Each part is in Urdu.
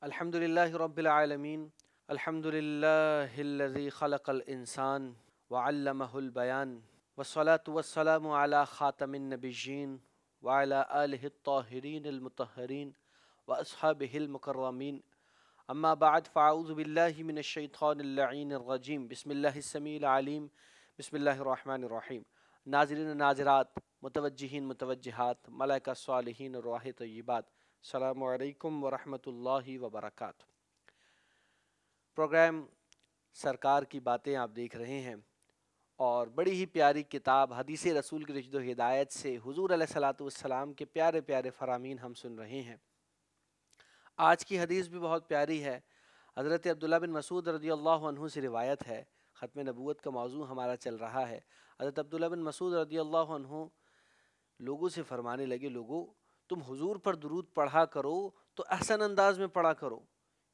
الحمدللہ رب العالمین الحمدللہ خلق الانسان وعلمہ البیان والصلاة والسلام علی خاتم النبیین وعلی آلہ الطاہرین المطہرین واصحابہ المکرمین اما بعد فاعوذ باللہ من الشیطان اللعین الرجیم بسم اللہ السمیع العلیم بسم اللہ الرحمن الرحیم۔ ناظرین و ناظرات، متوجہین متوجہات، ملائکہ صالحین اور روح طیبات، السلام علیکم ورحمۃ اللہ وبرکاتہ۔ پروگرام سرکار کی باتیں آپ دیکھ رہے ہیں اور بڑی ہی پیاری کتاب حدیث رسول کی رشد و ہدایت سے حضور علیہ الصلوۃ والسلام کے پیارے پیارے فرامین ہم سن رہے ہیں۔ آج کی حدیث بھی بہت پیاری ہے۔ حضرت عبداللہ بن مسعود رضی اللہ عنہ سے روایت ہے، ختم نبوت کا موضوع ہمارا چل رہا ہے۔ حضرت عبداللہ بن مسعود رضی اللہ عنہ لوگوں سے فرمانے لگے، لوگوں تم حضور پر درود پڑھا کرو تو احسن انداز میں پڑھا کرو،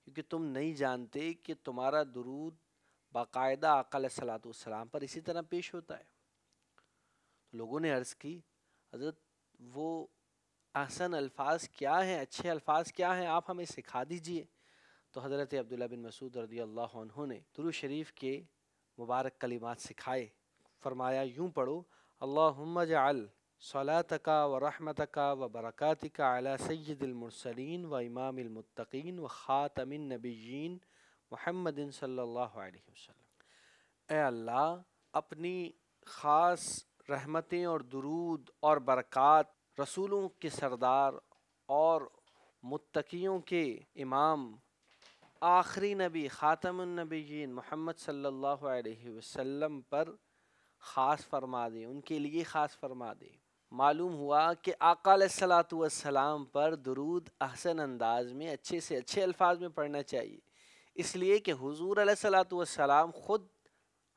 کیونکہ تم نہیں جانتے کہ تمہارا درود باقاعدہ آقا علیہ الصلوۃ والسلام پر اسی طرح پیش ہوتا ہے۔ لوگوں نے عرض کی، حضرت وہ احسن الفاظ کیا ہیں، اچھے الفاظ کیا ہیں، آپ ہمیں سکھا دیجئے۔ تو حضرت عبداللہ بن مسعود رضی اللہ عنہ نے درود شریف کے مبارک کلمات سکھائے۔ فرمایا یوں پڑھو، اللہم اجعل صلاتک و رحمتک و برکاتک علی سید المرسلین و امام المتقین و خاتم النبیین محمد صلی اللہ علیہ وسلم۔ اے اللہ، اپنی خاص رحمتیں اور درود اور برکات رسولوں کے سردار اور متقیوں کے امام آخری نبی خاتم النبیین محمد صلی اللہ علیہ وسلم پر خاص فرما دے، ان کے لیے خاص فرما دے۔ معلوم ہوا کہ آقا علیہ الصلوۃ والسلام پر درود احسن انداز میں، اچھے سے اچھے الفاظ میں پڑھنا چاہیے، اس لیے کہ حضور علیہ الصلوۃ والسلام خود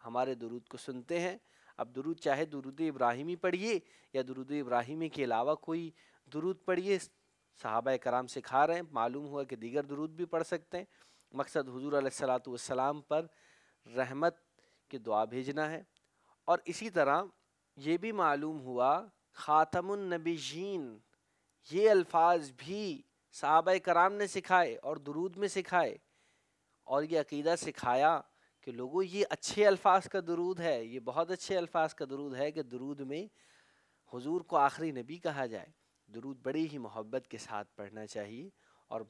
ہمارے درود کو سنتے ہیں۔ اب درود چاہے درود ابراہیمی پڑھیے یا درود ابراہیمی کے علاوہ کوئی درود پڑھیے، صحابہ کرام سکھا رہے ہیں، معلوم ہوا کہ دیگر درود بھی پڑھ سکتے ہیں۔ مقصد حضور علیہ الصلوۃ والسلام پر رحمت کی دعا بھیجنا ہے۔ اور اسی طرح یہ بھی معلوم ہوا خاتم النبیین، یہ الفاظ بھی صحابہ کرام نے سکھائے اور درود میں سکھائے، اور یہ عقیدہ سکھایا کہ لوگوں یہ اچھے الفاظ کا درود ہے، یہ بہت اچھے الفاظ کا درود ہے کہ درود میں حضور کو آخری نبی کہا جائے۔ درود بڑی ہی محبت کے ساتھ پڑھنا چاہیے، اور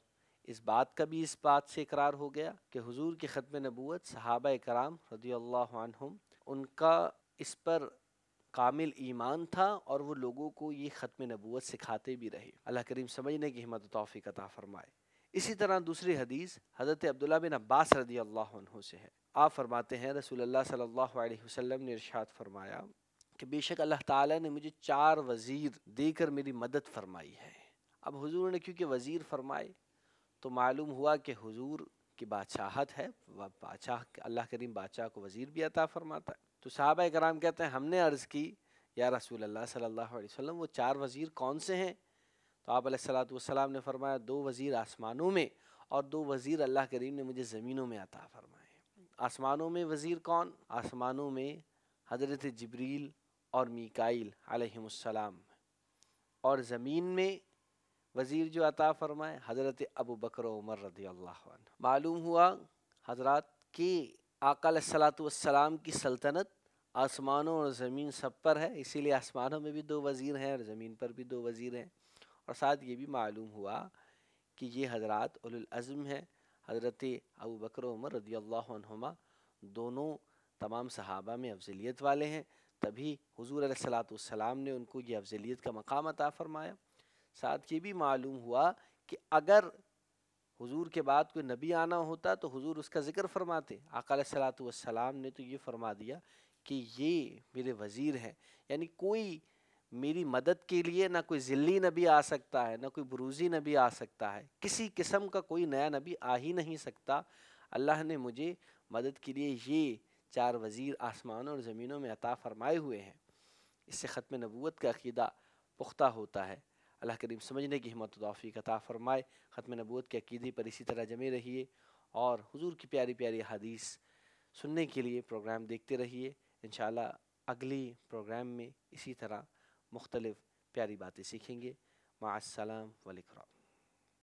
اس بات کا بھی اس بات سے اقرار ہو گیا کہ حضور کی ختم نبوت صحابہ کرام رضی اللہ عنہم ان کا اس پر کامل ایمان تھا، اور وہ لوگوں کو یہ ختم نبوت سکھاتے بھی رہے۔ اللہ کریم سمجھنے کی ہمت و توفیق عطا فرمائے۔ اسی طرح دوسری حدیث حضرت عبداللہ بن عباس رضی اللہ عنہ سے ہے۔ آپ فرماتے ہیں رسول اللہ صلی اللہ علیہ وسلم نے ارشاد فرمایا کہ بے شک اللہ تعالیٰ نے مجھے 4 وزیر دے کر میری مدد فرمائی ہے۔ اب حضور نے کیونکہ وزیر فرمائے تو معلوم ہوا کہ حضور کی بادشاہت ہے، بادشاہ اللہ کریم بادشاہ کو وزیر بھی عطا فرماتا ہے۔ تو صحابہ کرام کہتے ہیں ہم نے عرض کی یا رسول اللہ صلی اللہ علیہ وسلم وہ 4 وزیر کون سے ہیں؟ تو آپ علیہ الصلوۃ والسلام نے فرمایا 2 وزیر آسمانوں میں اور 2 وزیر اللہ کریم نے مجھے زمینوں میں عطا فرمائے۔ آسمانوں میں وزیر کون؟ آسمانوں میں حضرت جبریل اور میکائیل علیہم السلام، اور زمین میں وزیر جو عطا فرمائے حضرت ابو بکر و عمر رضی اللہ عنہ۔ معلوم ہوا حضرات کہ آقا علیہ الصلوۃ والسلام کی سلطنت آسمانوں اور زمین سب پر ہے، اسی لیے آسمانوں میں بھی 2 وزیر ہیں اور زمین پر بھی 2 وزیر ہیں۔ اور ساتھ یہ بھی معلوم ہوا کہ یہ حضرات اولو العزم ہیں، حضرت ابو بکر و عمر رضی اللہ عنہما دونوں تمام صحابہ میں افضلیت والے ہیں، تبھی حضور علیہ الصلوۃ والسلام نے ان کو یہ افضلیت کا مقام عطا فرمایا۔ ساتھ یہ بھی معلوم ہوا کہ اگر حضور کے بعد کوئی نبی آنا ہوتا تو حضور اس کا ذکر فرماتے۔ آقا علیہ الصلوۃ والسلام نے تو یہ فرما دیا کہ یہ میرے وزیر ہیں، یعنی کوئی میری مدد کے لیے نہ کوئی ذلی نبی آ سکتا ہے، نہ کوئی بروزی نبی آ سکتا ہے، کسی قسم کا کوئی نیا نبی آ ہی نہیں سکتا۔ اللہ نے مجھے مدد کے لیے یہ 4 وزیر آسمانوں اور زمینوں میں عطا فرمائے ہوئے ہیں۔ اس سے ختم نبوت کا عقیدہ پختہ ہوتا ہے۔ اللہ کریم سمجھنے کی ہمت و توفیق عطا فرمائے۔ ختم نبوت کے عقیدے پر اسی طرح جمے رہیے، اور حضور کی پیاری پیاری حدیث سننے کے لیے پروگرام دیکھتے رہیے۔ انشاءاللہ اگلی پروگرام میں اسی طرح مختلف پیاری باتیں سیکھیں گے۔ مع السلام و الاکرام۔